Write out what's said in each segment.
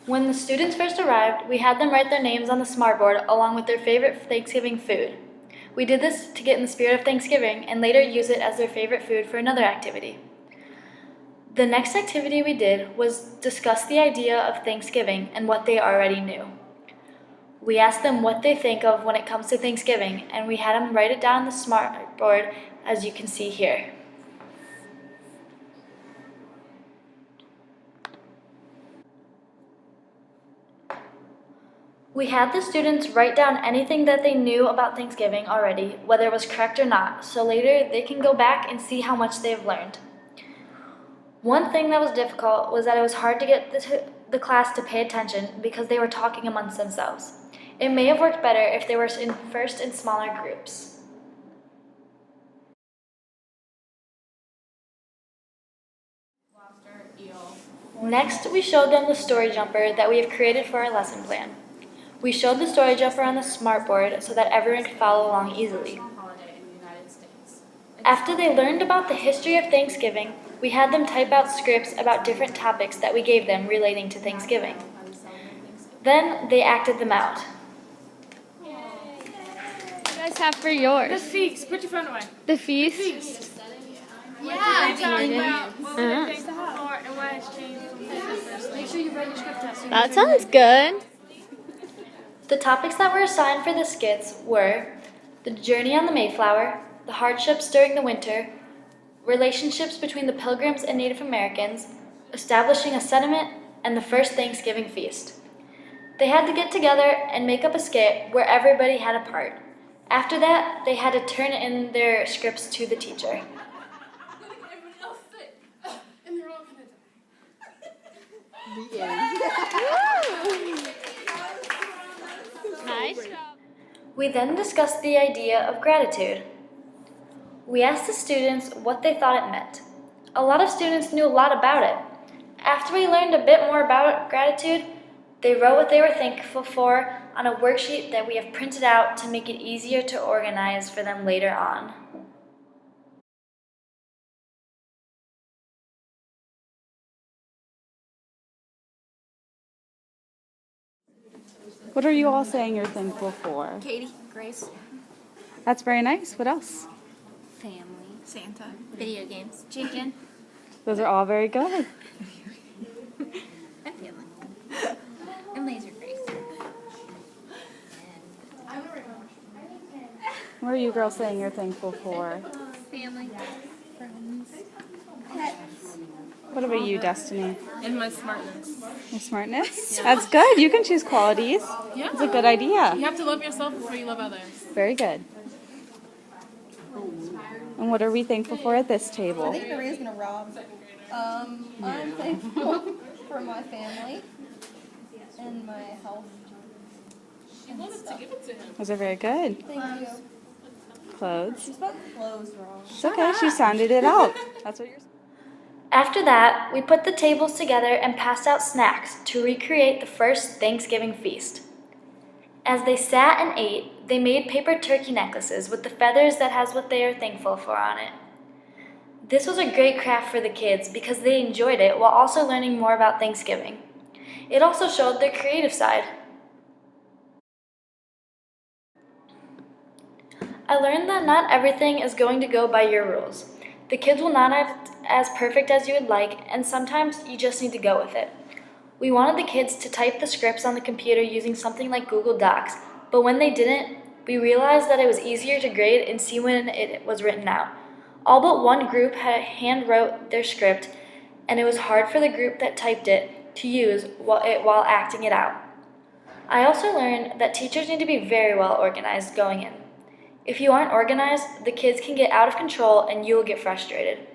When the students first arrived, we had them write their names on the smartboard along with their favorite Thanksgiving food. We did this to get in the spirit of Thanksgiving and later use it as their favorite food for another activity. The next activity we did was discuss the idea of Thanksgiving and what they already knew. We asked them what they think of when it comes to Thanksgiving, and we had them write it down on the smartboard, as you can see here. We had the students write down anything that they knew about Thanksgiving already, whether it was correct or not, so later they can go back and see how much they've learned. One thing that was difficult was that it was hard to get the class to pay attention because they were talking amongst themselves. It may have worked better if they were first in smaller groups. Lobster, eel. Next, we showed them the story jumper that we have created for our lesson plan. We showed the story jumper on the smartboard so that everyone could follow along easily. Holiday in the United States. After they learned about the history of Thanksgiving, we had them type out scripts about different topics that we gave them relating to Thanksgiving. Then they acted them out. What do you guys have for yours? The feast. Put your phone away. The feast? Yeah. Tell me about what we were thankful for and why it's changed from the first. Make sure you write your script out. That sounds good. The topics that were assigned for the skits were the journey on the Mayflower, the hardships during the winter, relationships between the Pilgrims and Native Americans, establishing a settlement, and the first Thanksgiving feast. They had to get together and make up a skit where everybody had a part. After that, they had to turn in their scripts to the teacher. Nice job. We then discussed the idea of gratitude. We asked the students what they thought it meant. A lot of students knew a lot about it. After we learned a bit more about gratitude, they wrote what they were thankful for on a worksheet that we have printed out to make it easier to organize for them later on. What are you all saying you're thankful for? Katie, Grace, That's very nice. What else? family, Santa, video games, chicken, Those are all very good. and family, and laser Grace. What are you girls saying you're thankful for? Family, friends, pets. What about you, Destiny? And my smartness. Your smartness? That's good. You can choose qualities. Yeah. That's a good idea. You have to love yourself before you love others. Very good. And what are we thankful for at this I table? think Maria's gonna rob. I'm thankful for my family and my health. She wanted to give it to him. Those are very good. Thank you. Clothes. She spelled clothes wrong. It's okay. She sounded it out. That's what you're. After that, we put the tables together and passed out snacks to recreate the first Thanksgiving feast. As they sat and ate, they made paper turkey necklaces with the feathers that has what they are thankful for on it. This was a great craft for the kids because they enjoyed it while also learning more about Thanksgiving. It also showed their creative side. I learned that not everything is going to go by your rules. The kids will not act as perfect as you would like, and sometimes you just need to go with it. We wanted the kids to type the scripts on the computer using something like Google Docs, but when they didn't, we realized that it was easier to grade and see when it was written out. All but one group had hand wrote their script, and it was hard for the group that typed it to use while acting it out. I also learned that teachers need to be very well organized going in. If you aren't organized, the kids can get out of control and you will get frustrated.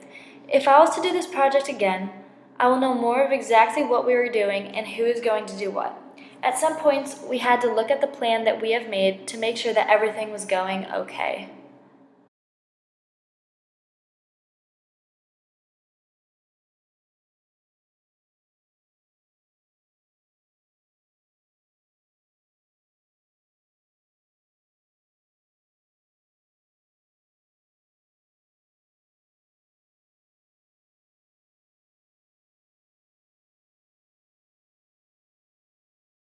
If I was to do this project again, I will know more of exactly what we were doing and who is going to do what. At some points, we had to look at the plan that we have made to make sure that everything was going okay.